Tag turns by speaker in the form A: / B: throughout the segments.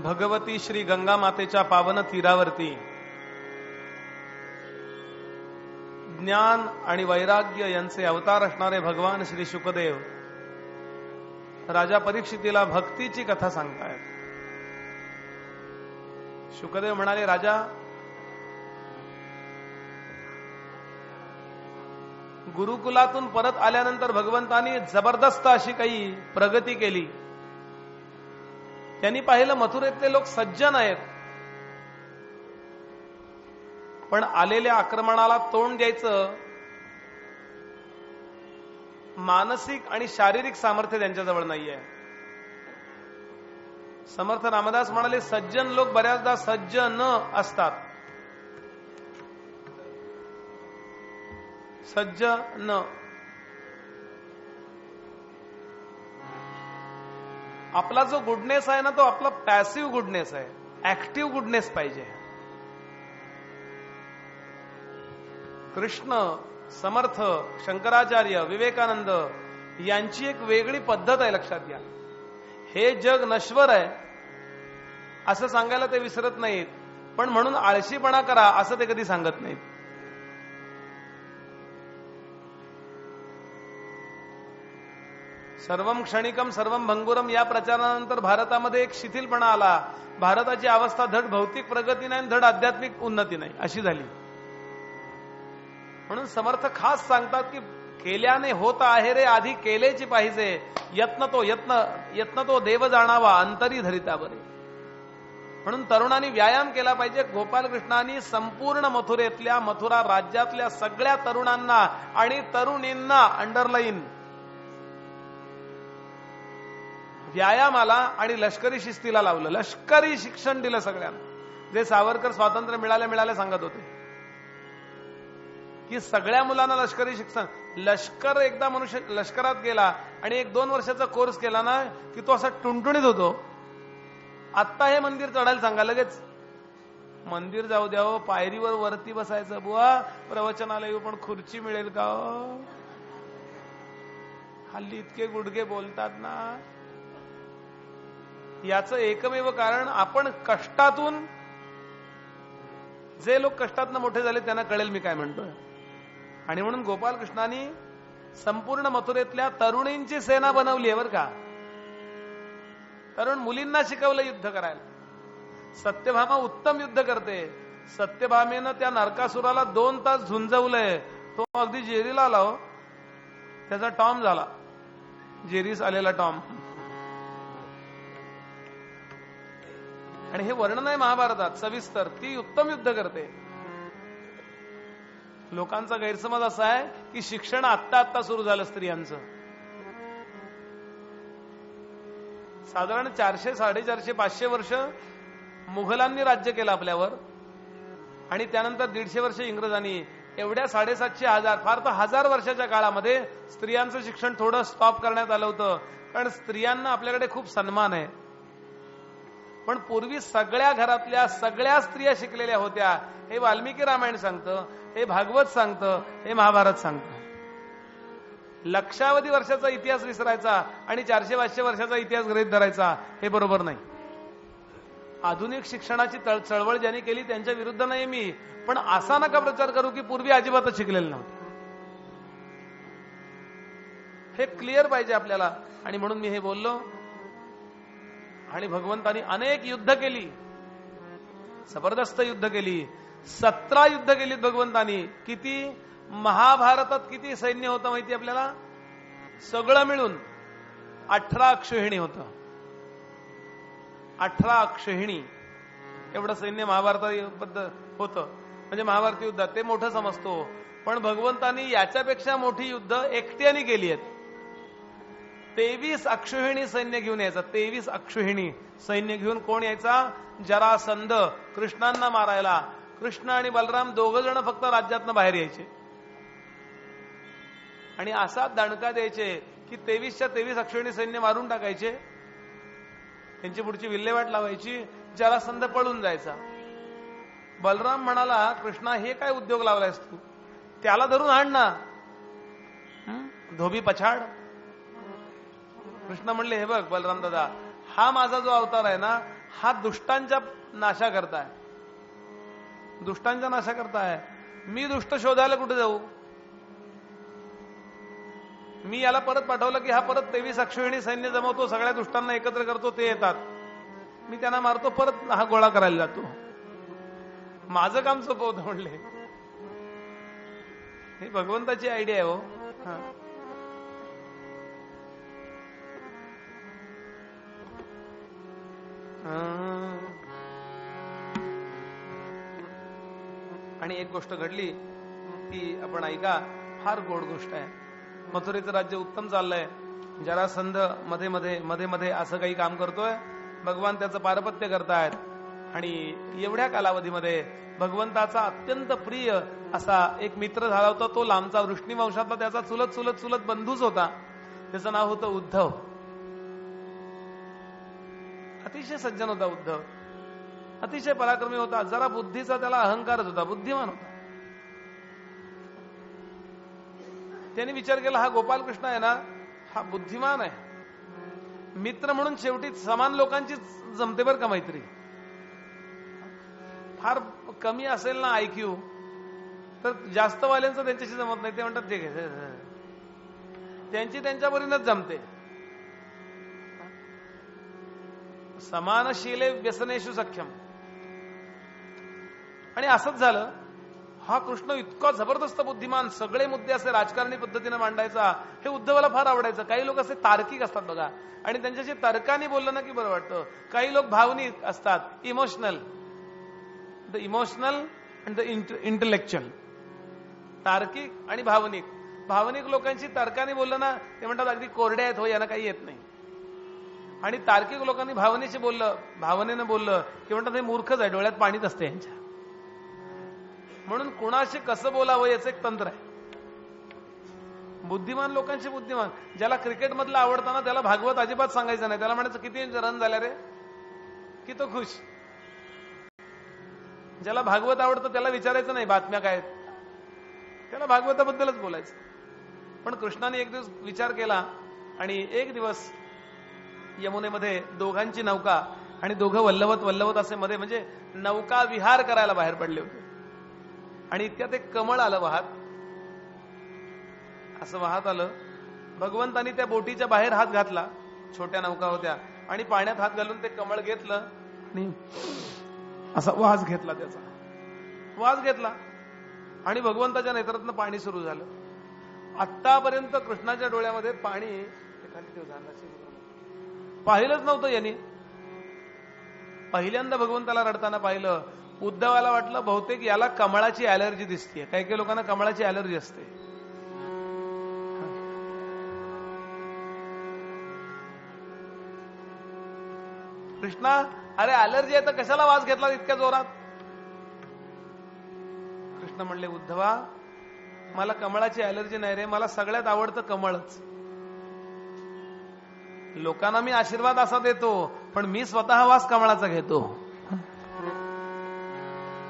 A: भगवती श्री गंगा मातेच्या पावन तीरावरती ज्ञान आणि वैराग्य यांचे अवतार असणारे भगवान श्री शुकदेव राजा परीक्षितीला भक्तीची कथा सांगतायत. शुकदेव म्हणाले, राजा, गुरुकुलातून परत आल्यानंतर भगवंतांनी जबरदस्त अशी काही प्रगती केली. त्यांनी पाहिलं मथुरेतले लोक सज्जन आहेत, पण आलेल्या आक्रमणाला तोंड द्यायचं मानसिक आणि शारीरिक सामर्थ्य त्यांच्याजवळ नाहीये. समर्थ रामदास म्हणाले, सज्जन लोक बऱ्याचदा सज्ज न असतात. सज्ज न आपला जो गुडनेस आहे ना, तो आपला पॅसिव्ह गुडनेस आहे, ऍक्टिव्ह गुडनेस पाहिजे. कृष्ण, समर्थ, शंकराचार्य, विवेकानंद यांची एक वेगळी पद्धत आहे, लक्षात घ्या. हे जग नश्वर आहे असं सांगायला ते विसरत नाहीत, पण म्हणून आळशीपणा करा असं ते कधी सांगत नाहीत. सर्वम क्षणिकम सर्वम भंगुरम या प्रचारानंतर भारतामध्ये एक शिथिलपणा आला. भारताची अवस्था धड भौतिक प्रगती नाही, धड आध्यात्मिक उन्नती नाही अशी झाली. म्हणून समर्थ खास सांगतात की केल्याने होत आहे रे, आधी केलेची पाहिजे. यत्न तो देव जाणावा, अंतरी धरिता बरे. म्हणून तरुणांनी व्यायाम केला पाहिजे. गोपालकृष्णांनी संपूर्ण मथुरेतल्या, मथुरा राज्यातल्या सगळ्या तरुणांना आणि तरुणींना अंडरलाईन व्यायामाला आणि लष्करी शिस्तीला लावलं. लष्करी शिक्षण दिलं सगळ्यांना. जे सावरकर स्वातंत्र्य मिळाले सांगत होते की सगळ्या मुलांना लष्करी शिक्षण. लष्कर एकदा मनुष्य लष्करात गेला आणि 1-2 वर्षाचा कोर्स केला ना की तो असा टुणटुणीत होतो. आत्ता हे मंदिर चढायला सांगा, लगेच मंदिर जाऊ द्या हो, पायरीवर वरती बसायचं. बुवा प्रवचनाला येऊ पण खुर्ची मिळेल का हो? हल्ली इतके गुडघे बोलतात ना. याचं एकमेव कारण आपण कष्टातून, जे लोक कष्टातून मोठे झाले त्यांना कळेल मी काय म्हणतोय. आणि म्हणून गोपालकृष्णांनी संपूर्ण मथुरेतल्या तरुणींची सेना बनवली आहे बरं का. तरुण मुलींना शिकवलं युद्ध करायला. सत्यभामा उत्तम युद्ध करते. सत्यभामेनं त्या नरकासुराला 2 तास झुंजवलंय. तो अगदी जेरीला आला हो, त्याचा टॉम झाला, जेरीस आलेला टॉम. आणि हे वर्णन आहे महाभारतात सविस्तर. ती उत्तम युद्ध करते. लोकांचा गैरसमज असा आहे की शिक्षण आत्ता सुरू झालं स्त्रियांचं. साधारण 400, 450, 500 वर्ष मुघलांनी राज्य केलं आपल्यावर आणि त्यानंतर 150 वर्ष इंग्रजांनी. एवढ्या 750, 1000 फार तर 1000 वर्षाच्या काळामध्ये स्त्रियांचं शिक्षण थोडं स्टॉप करण्यात आलं होतं. कारण स्त्रियांना आपल्याकडे खूप सन्मान आहे. पण पूर्वी सगळ्या घरातल्या सगळ्या स्त्रिया शिकलेल्या होत्या. हे वाल्मिकी रामायण सांगतं, हे भागवत सांगतं, हे महाभारत सांगतं. लक्षावधी वर्षाचा इतिहास विसरायचा आणि 400-500 वर्षाचा इतिहास गृहीत धरायचा, हे बरोबर नाही. आधुनिक शिक्षणाची चळवळ ज्यांनी केली त्यांच्या विरुद्ध नाही मी, पण असा नका प्रचार करू की पूर्वी अजिबातच शिकलेलं नव्हतं. हे क्लिअर पाहिजे आपल्याला. आणि म्हणून मी हे बोललो. आणि भगवंतानी अनेक युद्ध केली, जबरदस्त युद्ध केली. 17 युद्ध केलीत भगवंतानी. किती? महाभारतात किती सैन्य होतं माहिती आपल्याला? सगळं मिळून 18 अक्षोहिणी होतं. 18 अक्षोहिणी एवढं सैन्य महाभारतात होतं. म्हणजे महाभारती युद्धात ते मोठं समजतो, पण भगवंतानी याच्यापेक्षा मोठी युद्ध एकट्याने केली आहेत. 23 अक्षोहिणी सैन्य घेऊन यायचा. 23 अक्षोहिणी सैन्य घेऊन कोण यायचा? जरासंध कृष्णांना मारायला. कृष्ण आणि बलराम दोघ जण फक्त राज्यातनं बाहेर यायचे आणि असा दणका द्यायचे की 23च्या 23 अक्षोहिणी सैन्य मारून टाकायचे. त्यांची पुढची विल्हेवाट लावायची. जरासंध पळून जायचा. बलराम म्हणाला, कृष्णा हे काय उद्योग लावलायस तू? त्याला धरून आण ना, धोबी पछाड. कृष्ण म्हणले, हे बघ बलराम दादा, हा माझा जो अवतार आहे ना, हा दुष्टांच्या नाशा करताय, दुष्टांच्या नाशा करताय. मी दुष्ट शोधायला कुठे जाऊ? मी याला परत पाठवलं की हा परत 23 अक्षोहिणी सैन्य जमवतो, सगळ्या दुष्टांना एकत्र करतो, ते येतात, मी त्यांना मारतो, परत हा गोळा करायला जातो. माझं काम सोपवतं म्हणले. ही भगवंताची आयडिया आहे हो. आणि एक गोष्ट घडली ती आपण ऐका, फार गोड गोष्ट आहे. मथुरेचं राज्य उत्तम चाललंय. जरासंध मध्ये मध्ये असं काही काम करतोय. भगवान त्याचं पारपत्य करतायत. आणि एवढ्या कालावधीमध्ये भगवंताचा अत्यंत प्रिय असा एक मित्र झाला होता. तो लांबचा वृष्णीवंशातला त्याचा चुलत बंधूच होता. त्याचं नाव होतं उद्धव. अतिशय सज्जन होता उद्धव, अतिशय पराक्रमी होता. जरा बुद्धीचा त्याला अहंकारच होता, बुद्धिमान होता. त्यांनी विचार केला, हा गोपालकृष्ण आहे ना, हा बुद्धिमान आहे. मित्र म्हणून शेवटी समान लोकांची जमते बरं का मैत्री. फार कमी असेल ना IQ तर जास्त वाल्यांचं त्यांच्याशी जमत नाही. ते म्हणतात ते त्यांची त्यांच्याबरोबरच जमते. समानशीले व्यसनेषु सख्यम. आणि असंच झालं. हा कृष्ण इतका जबरदस्त बुद्धिमान, सगळे मुद्दे असे राजकारणी पद्धतीने मांडायचा. हे उद्धवाला फार आवडायचं. काही लोक असे तार्किक असतात बघा, आणि त्यांच्याशी तर्काने बोललं ना की बरं वाटतं. काही लोक भावनिक असतात, emotional. The emotional and the intellectual. तार्किक आणि भावनिक. भावनिक लोकांशी तर्काने बोललं ना, ते म्हणतात अगदी कोरडे आहेत हो, यांना काही येत नाही. आणि तार्किक लोकांनी भावनेनं बोललं की म्हणतात हे मूर्खच आहे, डोळ्यात पाणीच असते यांच्या. म्हणून कुणाशी कसं बोलावं याचं एक तंत्र आहे. बुद्धिमान लोकांशी बुद्धिमान. ज्याला क्रिकेट मधलं आवडतं ना, त्याला भागवत अजिबात सांगायचं नाही. त्याला म्हणायचं किती रन झाले रे, की तो खुश. ज्याला भागवत आवडतं त्याला विचारायचं नाही बातम्या काय, त्याला भागवताबद्दलच बोलायचं. पण कृष्णाने एक दिवस विचार केला आणि एक दिवस यमुनेमध्ये दोघांची नौका आणि दोघं वल्लवत असे मध्ये म्हणजे नौका विहार करायला बाहेर पडले होते. आणि इतक्यात एक कमळ आलं वाहत, असं वाहत आलं. भगवंतानी त्या बोटीच्या बाहेर हात घातला, छोट्या नौका होत्या, आणि पाण्यात हात घालून ते कमळ घेतलं आणि असा वास घेतला, त्याचा वास घेतला आणि भगवंताच्या नेत्रातनं पाणी सुरू झालं. आतापर्यंत कृष्णाच्या डोळ्यामध्ये पाणी पाहिलंच नव्हतं यांनी. पहिल्यांदा भगवंताला रडताना पाहिलं. उद्धवाला वाटलं बहुतेक याला कमळाची ॲलर्जी दिसते. काही काही लोकांना कमळाची ॲलर्जी असते. कृष्णा, अरे ॲलर्जी आहे तर कशाला वास घेतला इतक्या जोरात? कृष्ण म्हणले, उद्धवा मला कमळाची ॲलर्जी नाही रे, मला सगळ्यात आवडतं कमळच. लोकांना मी आशीर्वाद असा देतो, पण मी स्वतः वास कमळाचा घेतो.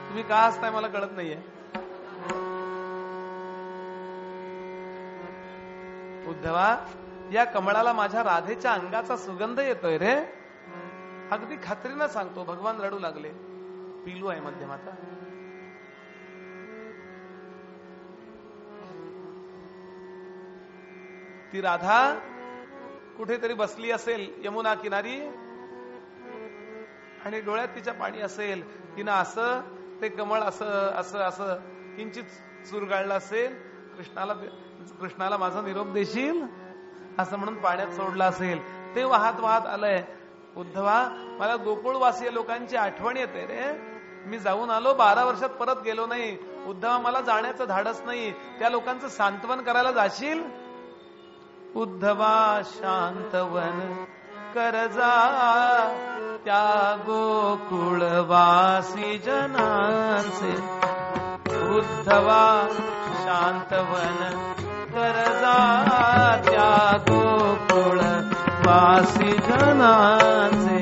A: तुम्ही का हसताय मला कळत नाहीये. उद्धवा, या कमळाला माझ्या राधेच्या अंगाचा सुगंध येतोय रे. अगदी खात्रीनं सांगतो. भगवान रडू लागले. पिलू आहे मध्यमाता. ती राधा कुठेतरी बसली असेल यमुना किनारी आणि डोळ्यात तिच्या पाणी असेल. तिनं असं ते कमळ असं असं असं किंचित चुरगाळलं असेल. कृष्णाला माझा निरोप देशील असं म्हणून पाण्यात सोडलं असेल. ते वाहत वाहत आलंय. उद्धवा, मला गोकुळवासीय लोकांची आठवण येते रे. मी जाऊन आलो, 12 वर्षात परत गेलो नाही. उद्धवा, मला जाण्याचं धाडस नाही. त्या लोकांचं सांत्वन करायला जाशील. उद्धवा, शांतवन कर जा त्या गोकुळवासी जनांचे. उद्धवा, शांतवन कर जा त्या गोकुळवासी जनांचे.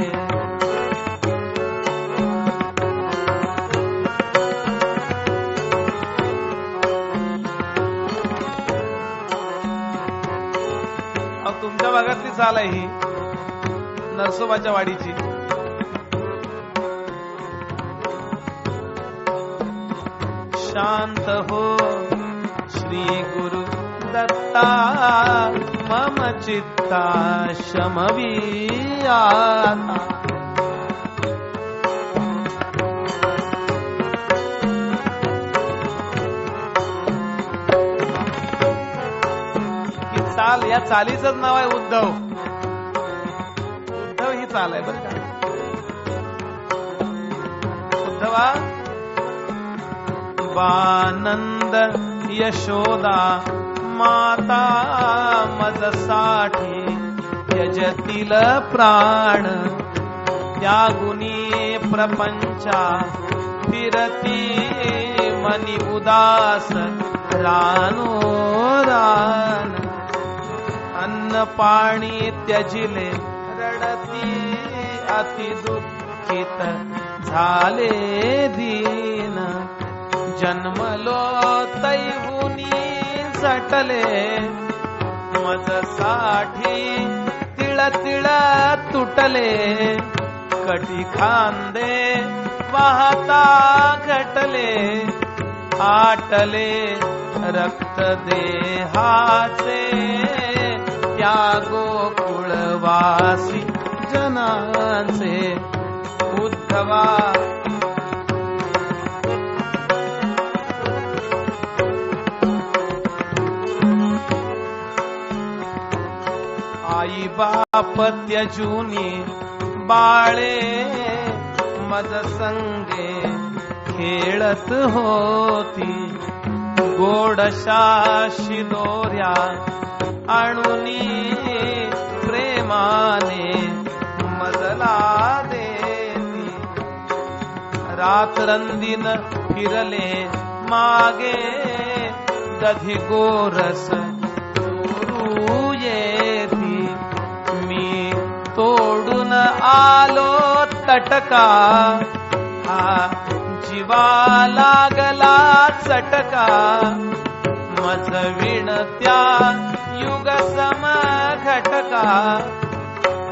A: तुमच्या भागातली चाल आहे ही, नरसोबाच्या वाडीची. शांत हो श्री गुरु दत्ता, मम चित्ता शमविया. चाल, या चालीच नाव आहे उद्धव. उद्धव ही चाल आहे बरं का. उद्धवा, वानंद यशोदा माता मजसाठी यजतील प्राण. त्यागुनी प्रपंचा फिरती मनी उदास रानो रान. अन्न पाणी त्यजिले रडती अति दुःखित झाले दीन. जन्मलो तैहुनी झटले मजसाठी तिळ तिळ तुटले. कटी खांदे वाहता घटले आटले रक्त देहाचे. त्या गोकुळवासी जनांचे. उद्धवा, आई बाप त्यजूनी बाळे मज संगे खेळत होती. गोडशा शिदोऱ्या आणुनी प्रेमाने मजला देती. रात्रंदिन फिरले मागे दधी गोरस चोरू येती. मी तोडून आलो तटका, हा जीवा लागला चटका. मज विणत्या युग सम घटका.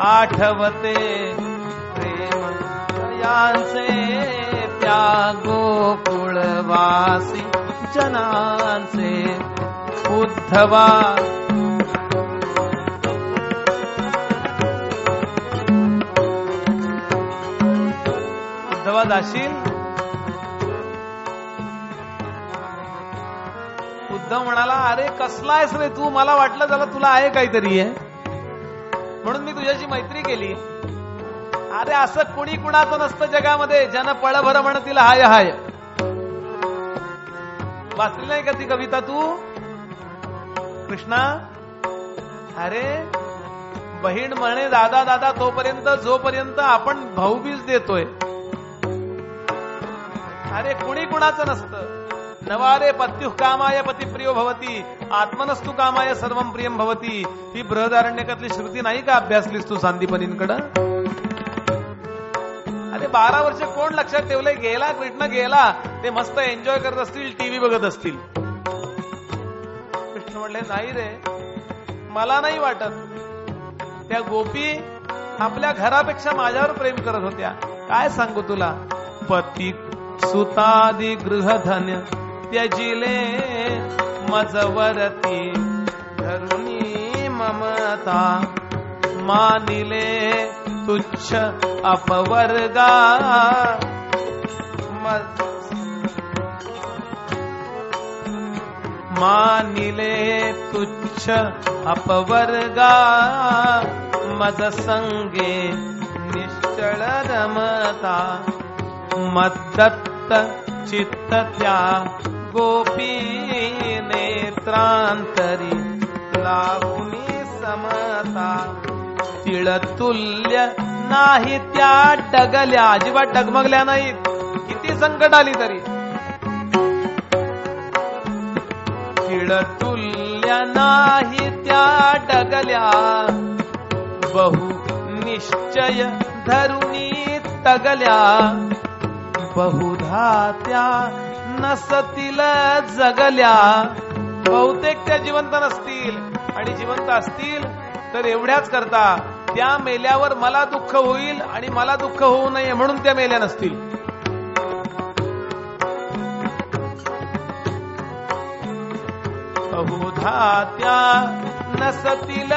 A: आठवते प्रेम यांचे त्या गोकुळवासी जनांचे. उद्धवा, उद्धवा जाशील. उद्धव म्हणाला, अरे कसला आहेस रे तू. मला वाटलं झालं तुला आहे काहीतरी आहे म्हणून मी तुझ्याशी मैत्री केली. अरे असं कुणी कुणाचं नसतं जगामध्ये. जन पळभर म्हणतील हाय हाय. वाचली नाही का ती कविता तू. कृष्णा, अरे बहीण म्हणे दादा दादा तोपर्यंत जोपर्यंत आपण भाऊबीज देतोय. अरे कुणी कुणाचं नसतं. नवारे पत्युः कामाय पतिप्रियो भवती आत्मनस्तु कामाय सर्वं प्रियं भवती. ही बृहदारण्यकातली श्रुती नाही का अभ्यासलीस तू सांदीपनींकडं? अरे 12 वर्ष कोण लक्षात ठेवलंय? गेला कृष्ण गेला, ते मस्त एन्जॉय करत असतील, टीव्ही बघत असतील. कृष्ण म्हणले नाही रे, मला नाही वाटत. त्या गोपी आपल्या घरापेक्षा माझ्यावर प्रेम करत होत्या. काय सांगू तुला? पती सुतादी गृहधन्य त्यजिले मजवरती धरुणी ममता मानिले तुच्छ अपवर्गा मानिले तुच्छ अपवर्गा मज संगे निश्चळ रमता मद्दत्त चित्त त्या गोपी नेत्रांतरी लावुनी समता तिळतुल्य नाही त्या डगल्या, अजिबात डगमगल्या नाहीत. किती संकट आली तरी तिळतुल्य नाही त्या डगल्या. बहु निश्चय धरुणी तगल्या बहुधा त्या नसतील जगल्या. बहुतेक त्या जिवंत नसतील आणि जिवंत असतील तर एवढ्याच करता त्या मेल्यावर मला दुःख होईल आणि मला दुःख होऊ नये म्हणून त्या मेल्या नसतील. बहुधा त्या नसतील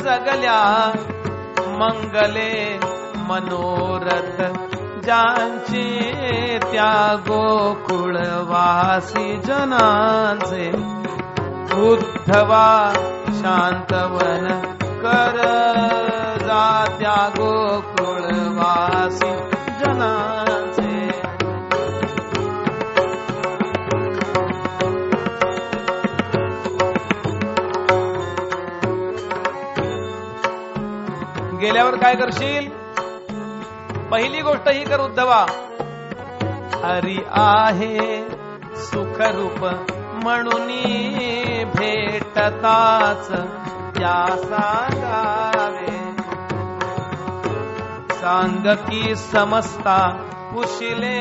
A: जगल्या. मंगले मनोरथ ज्यांचे त्या गोकुळवासी जनांचे उद्धवा शांतवन कर जा त्या गोकुळवासी जनांचे. गेल्यावर काय करशील? पहिली गोष्ट ही कर उद्धवा, हरी आहे सुखरूप म्हणून भेटताच त्या सांगावे. सांग की समजता पुशिले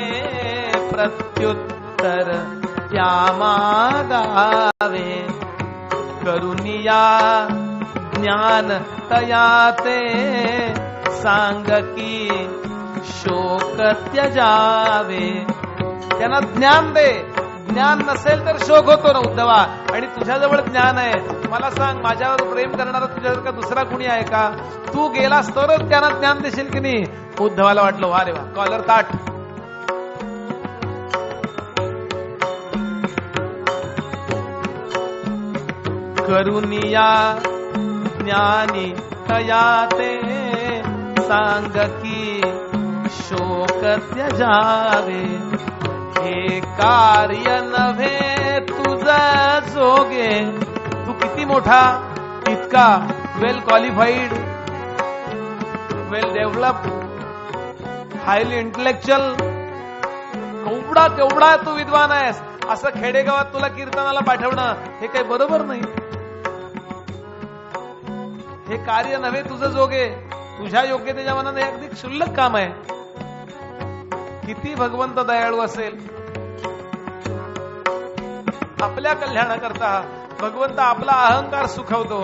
A: प्रत्युत्तर त्या मागावे. करुनिया ज्ञान तयाते सांग की शोक त्यजावे. त्यांना ज्ञान दे. ज्ञान नसेल तर शोक होतो ना उद्धवा. आणि तुझ्याजवळ ज्ञान आहे, मला सांग माझ्यावर प्रेम करणारा तुझ्यासारखा दुसरा कुणी आहे का? तू गेलास तरच त्यांना ज्ञान देशील की नाही? उद्धवाला वाटलं वा रे वा, कॉलर ताट. करुनिया ज्ञानी तयाते सांग की शोक त्यजावे. हे कार्य नव्हे तुझा जोगे. तू किती मोठा, इतका वेल क्वालिफाईड, वेल डेव्हलप, हायली इंटेलेक्च्युअल, केवढा तू विद्वान आहेस, असं खेडेगावात तुला कीर्तनाला पाठवणं हे काही बरोबर नाही. हे कार्य नव्हे तुझं जोगे. तुझ्या योग्यतेच्या मनाने हे अगदी क्षुल्लक काम आहे. किती भगवंत दयाळू असेल. आपल्या कल्याणाकरता भगवंत आपला अहंकार सुखवतो.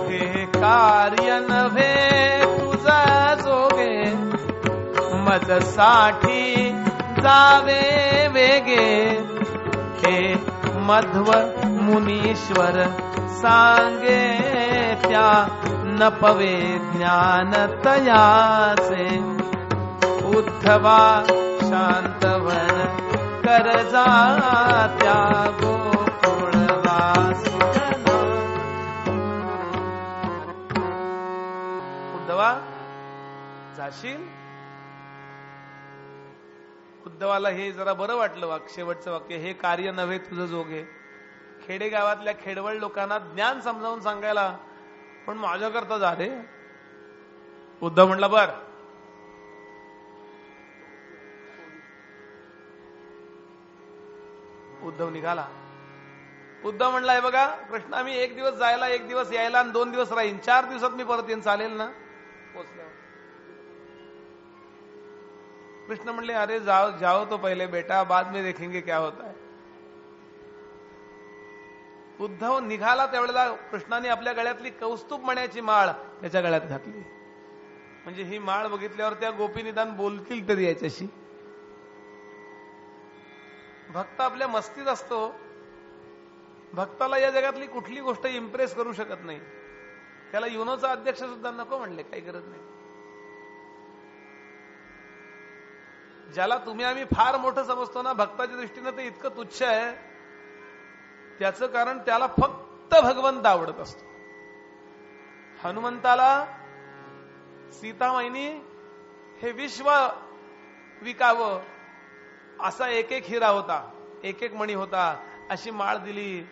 A: हे कार्य नव्हे तुझा जोगे मजसाठी जावे वेगे. हे मध्व मुनीश्वर सांगे त्या नपवे ज्ञान तयाचे. उद्धवा शांतवन कर जा त्या गोकुळवासी जना. उद्धवा जाशील? उद्धवाला हे जरा बरं वाटलं शेवटचं वाक्य. हे कार्य नव्हे तुझं जोगे. खेडेगावातल्या खेडवळ लोकांना ज्ञान समजावून सांगायला, पण माझ्याकरता जा रे. उद्धव म्हणला बर उद्धव निघाला. उद्धव म्हणला, हे बघा कृष्ण, आम्ही 1 दिवस जायला, 1 दिवस यायला आणि 2 दिवस राहीन, 4 दिवसात मी परत येईन, चालेल ना? पोचल्यावर कृष्ण म्हणले, अरे जाओ तो पहिले बेटा, बाद में देखेंगे क्या होता है. उद्धव निघाला त्यावेळेला कृष्णाने आपल्या गळ्यातली कौस्तुभ मण्याची माळ त्याच्या गळ्यात घातली. म्हणजे ही माळ बघितल्यावर त्या गोपी निदान बोलतील तरी याच्याशी. भक्त आपल्या मस्तीत असतो. भक्ताला या जगातली कुठली गोष्ट इम्प्रेस करू शकत नाही. त्याला युनोचा अध्यक्ष सुद्धा नको म्हणले, काही गरज नाही. ज्याला तुम्ही आम्ही फार मोठं समजतो ना, भक्ताच्या दृष्टीनं ते इतकं तुच्छ आहे. त्याचं कारण त्याला फक्त भगवंत आवडत असतो. हनुमंताला सीतामाईनी हे विश्व विकावं असा एक एक हिरा होता, एक एक मणी होता, अशी माळ दिली.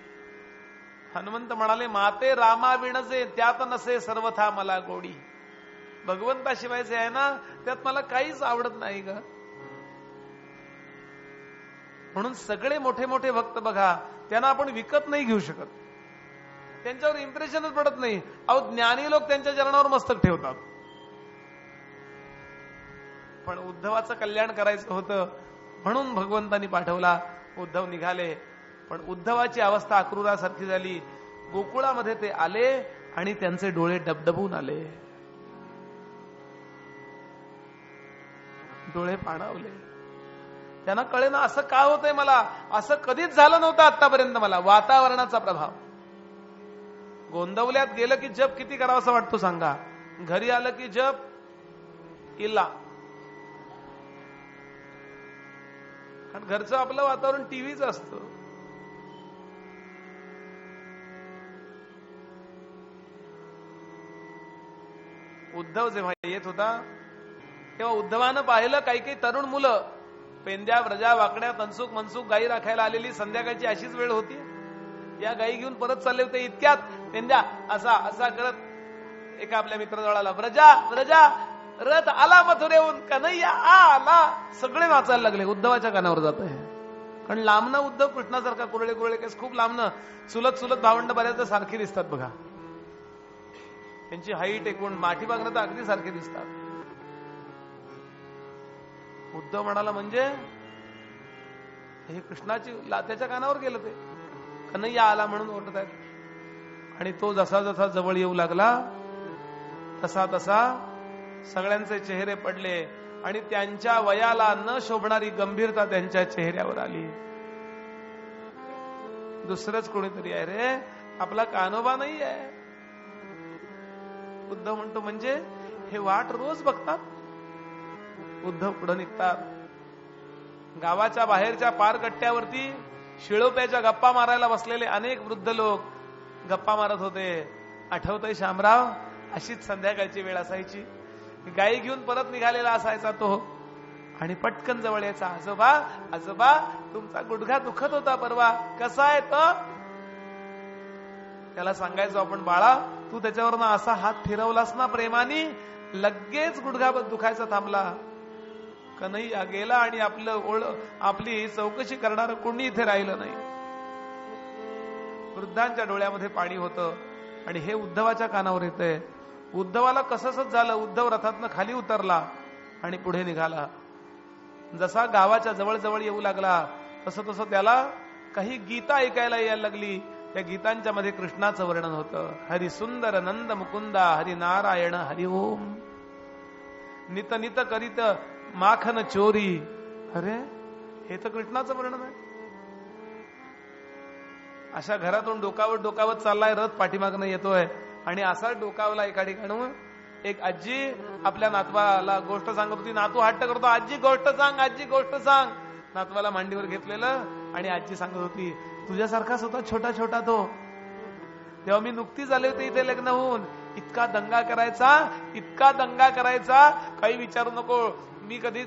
A: हनुमंत म्हणाले, माते रामा विणजे त्यात नसे सर्वथा मला गोडी. भगवंताशिवायचे आहे ना, त्यात मला काहीच आवडत नाही ग. म्हणून सगळे मोठे मोठे भक्त बघा, त्यांना आपण विकत नाही घेऊ शकत. त्यांच्यावर इम्प्रेशनच पडत नाही. अहो, ज्ञानी लोक त्यांच्या चरणावर मस्तक ठेवतात. पण उद्धवाचं कल्याण करायचं होतं म्हणून भगवंतांनी पाठवला. उद्धव निघाले. पण उद्धवाची अवस्था अक्रूरासारखी झाली. गोकुळामध्ये ते आले आणि त्यांचे डोळे डबडबून आले, डोळे पाणावले. त्यांना कळे ना, असं का होतंय मला, असं कधीच झालं नव्हतं आतापर्यंत मला. वातावरणाचा प्रभाव. गोंदवल्यात गेलं की जप किती करावासा वाटतो सांगा. घरी आलं की जप इला. कारण घरचं आपलं वातावरण टीव्हीच असतं. उद्धव जेव्हा येत होता तेव्हा उद्धवानं पाहिलं काही काही तरुण मुलं पेंद्या व्रजा वाकड्या तनसुक मनसुक गाई राखायला आलेली. संध्याकाळची अशीच वेळ होती. या गाई घेऊन परत चालले होते. इतक्यात पेंद्या असा असा करत एका आपल्या मित्राजवळ, व्रजा व्रजा रथ आला मथुरेहून, कन्हैया आला. सगळे नाचायला लागले. उद्धवाच्या कानावर जात आहे. कारण लांबनं उद्धव कृष्णासारखा कुरळे कुरळे केस, खूप लांबनं. चुलत चुलत भावंड बऱ्याचदा सारखी दिसतात बघा. त्यांची हाईट एकूण माठी बागणं तर अगदी सारखी दिसतात. उद्धव म्हणाला, म्हणजे हे कृष्णाची त्याच्या कानावर गेलं. ते कन्हैया आला म्हणून ओरडत आहेत. आणि तो जसा जसा जवळ येऊ लागला तसा तसा सगळ्यांचे चेहरे पडले आणि त्यांच्या वयाला न शोभणारी गंभीरता त्यांच्या चेहऱ्यावर आली. दुसरंच कोणीतरी आहे रे, आपला कान्होबा नाही आहे. उद्धव म्हणतो, म्हणजे हे वाट रोज बघतात. उद्धव पुढे निघतात. गावाच्या बाहेरच्या पारकट्ट्यावरती शिळोप्याच्या गप्पा मारायला बसलेले अनेक वृद्ध लोक गप्पा मारत होते. आठवतंय शामराव, अशीच संध्याकाळची वेळ असायची. गाई घेऊन परत निघालेला असायचा तो आणि पटकन जवळ यायचा. आजोबा आजोबा, तुमचा गुडघा दुखत होता परवा, कसा आहे तो? त्याला सांगायचो आपण, बाळा तू त्याच्यावरनं असा हात फिरवलास ना प्रेमाने, लगेच गुडघा दुखायचा थांबला. कन्हैया गेला आणि आपली चौकशी करणार कोणी इथे राहिलं नाही. वृद्धांच्या डोळ्यामध्ये पाणी होतं आणि हे उद्धवाच्या कानावर येतंय. उद्धवाला कसंच झालं. उद्धव रथातनं खाली उतरला आणि पुढे निघाला. जसा गावाच्या जवळ जवळ येऊ लागला तसं तसं त्याला काही गीता ऐकायला यायला लागली. त्या गीतांच्या मध्ये कृष्णाचं वर्णन होतं. हरी सुंदर नंद मुकुंदा हरी नारायण हरि ओम, नित नित करीत माखन चोरी. अरे हे तर कृष्णाचं वर्णन आहे. अशा घरातून डोकावत चाललाय रथ, पाठीमागनं येतोय आणि असा डोकावला एका ठिकाणून एक आजी आपल्या नातवाला गोष्ट सांगत होती. नातू हट्ट करतो, आजी गोष्ट सांग, आजी गोष्ट सांग. नातवाला मांडीवर घेतलेलं आणि आजी सांगत होती, तुझ्यासारखाच होता छोटा छोटा तो, तेव्हा मी नुकतीच आले होते इथे लग्न होऊन. इतका दंगा करायचा, इतका दंगा करायचा, काही विचारू नको. मी कधी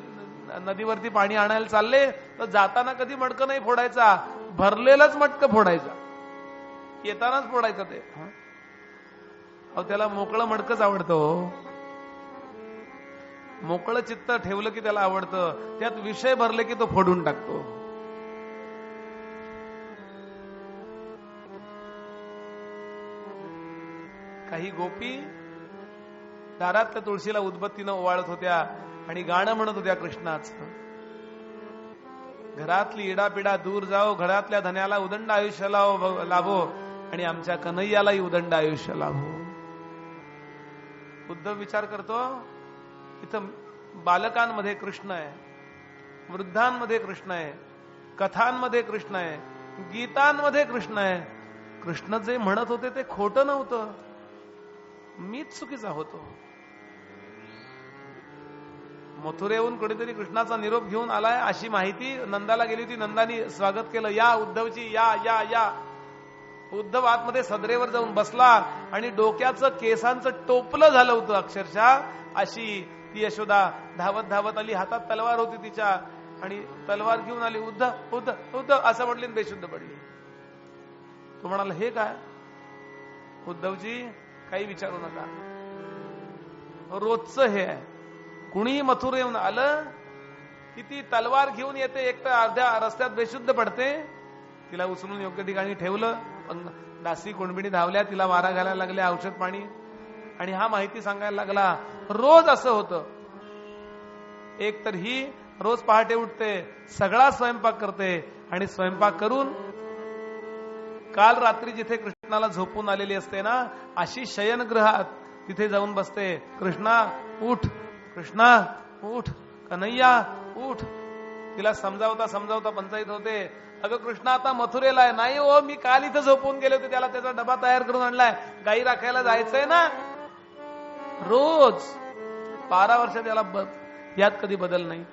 A: नदीवरती पाणी आणायला चालले तर जाताना कधी मडकं नाही फोडायचा, भरलेलंच मटकं फोडायचा, येतानाच फोडायचं ते. अहो त्याला मोकळं मडकंच आवडतं. मोकळं चित्त ठेवलं की त्याला आवडतं. त्यात विषय भरले की तो फोडून टाकतो. काही गोपी दारातल्या तुळशीला उदबत्तीनं ओवाळत होत्या आणि गाणं म्हणत होत्या कृष्णाचं. घरातली इडापिडा दूर जाओ, घरातल्या धन्याला उदंड आयुष्य लाभो आणि आमच्या कन्हैयालाही उदंड आयुष्य लाभो. उद्धव विचार करतो, इथं बालकांमध्ये कृष्ण आहे, वृद्धांमध्ये कृष्ण आहे, कथांमध्ये कृष्ण आहे, गीतांमध्ये कृष्ण आहे. कृष्ण जे म्हणत होते ते खोटं नव्हतं, मीच चुकीचा होतो. मथुरेहून कोणीतरी कृष्णाचा निरोप घेऊन आलाय अशी माहिती नंदाला गेली होती. नंदानी स्वागत केलं, या उद्धवजी या या या. उद्धव आतमध्ये सदरेवर जाऊन बसला आणि डोक्याचं केसांचं टोपलं झालं होतं अक्षरशः. अशी ती यशोदा धावत धावत आली, हातात तलवार होती तिच्या आणि तलवार घेऊन आली. उद्धव उद्धव उद्धव असं म्हटली, बेशुद्ध पडली. तो म्हणाला, हे काय उद्धवजी, काही विचारू नका, रोजचं हे आहे. कुणी मथुर येऊन आलं की ती तलवार घेऊन येते, एक तर अर्ध्या रस्त्यात बेशुद्ध पडते, तिला उचलून योग्य ठिकाणी ठेवलं. दासी कुणबिणी धावल्या, तिला वारा घालायला लागल्या, औषध पाणी, आणि हा माहिती सांगायला लागला. रोज असं होतं. एक तर ही रोज पहाटे उठते, सगळा स्वयंपाक करते आणि स्वयंपाक करून काल रात्री जिथे कृष्णाला झोपून आलेली असते ना, अशी शयनगृहात तिथे जाऊन बसते. कृष्णा उठ, कृष्णा उठ, कन्हैया उठ. तिला समजावता समजावता पंचायत होते, अगं कृष्णा आता मथुरेला आहे. नाही हो, मी काल इथं झोपून गेले होते, त्याला त्याचा डबा तयार करून आणलाय, गाई राखायला जायचंय ना. रोज 12 वर्ष त्याला यात कधी बदल नाही.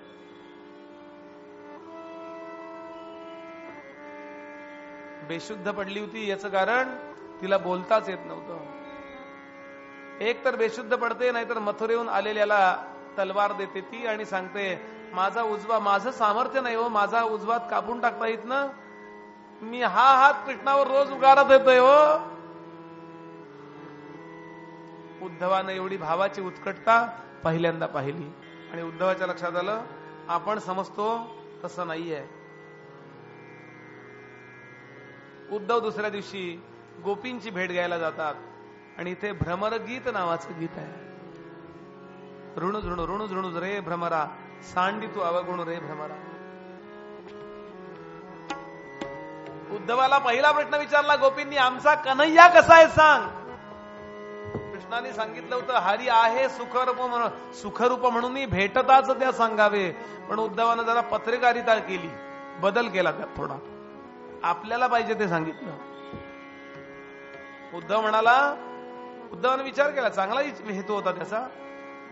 A: बेशुद्ध पडली होती, याचं कारण तिला बोलताच येत नव्हतं. एक तर बेशुद्ध पडते, नाहीतर मथुरेहून आलेल्याला तलवार देते ती आणि सांगते, माझं सामर्थ्य नाही हो, माझा उजवात कापून टाकता येत ना, मी हा हात कृष्णावर रोज उगारत येतोय हो. उद्धवानं एवढी भावाची उत्कटता पहिल्यांदा पाहिली आणि उद्धवाच्या लक्षात आलं, आपण समजतो तसं नाहीये. उद्धव दुसऱ्या दिवशी गोपींची भेट घ्यायला जातात आणि इथे भ्रमरगीत नावाचं गीत आहे. ऋणु झृणु ऋणु झृणु रे भ्रमरा, सांडी तू अवगुण रे भ्रमरा. उद्धवाला पहिला प्रश्न विचारला गोपींनी, आमचा कन्हैया कसा आहे सांग. कृष्णाने सांगितलं होतं, हरी आहे सुखरूप म्हणून भेटताच त्या सांगावे. पण उद्धवानं जरा पत्रकारिता केली, बदल केला त्यात थोडा, आपल्याला पाहिजे ते सांगितलं. उद्धवाने विचार केला, चांगला हेतू होता त्याचा.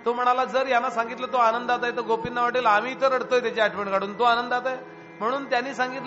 A: तो म्हणाला, जर यांना सांगितलं तो आनंदात आहे तर गोपींना वाटेल आम्ही तर रडतोय त्याची आठवण काढून, तो आनंदात आहे. म्हणून त्यांनी सांगितलं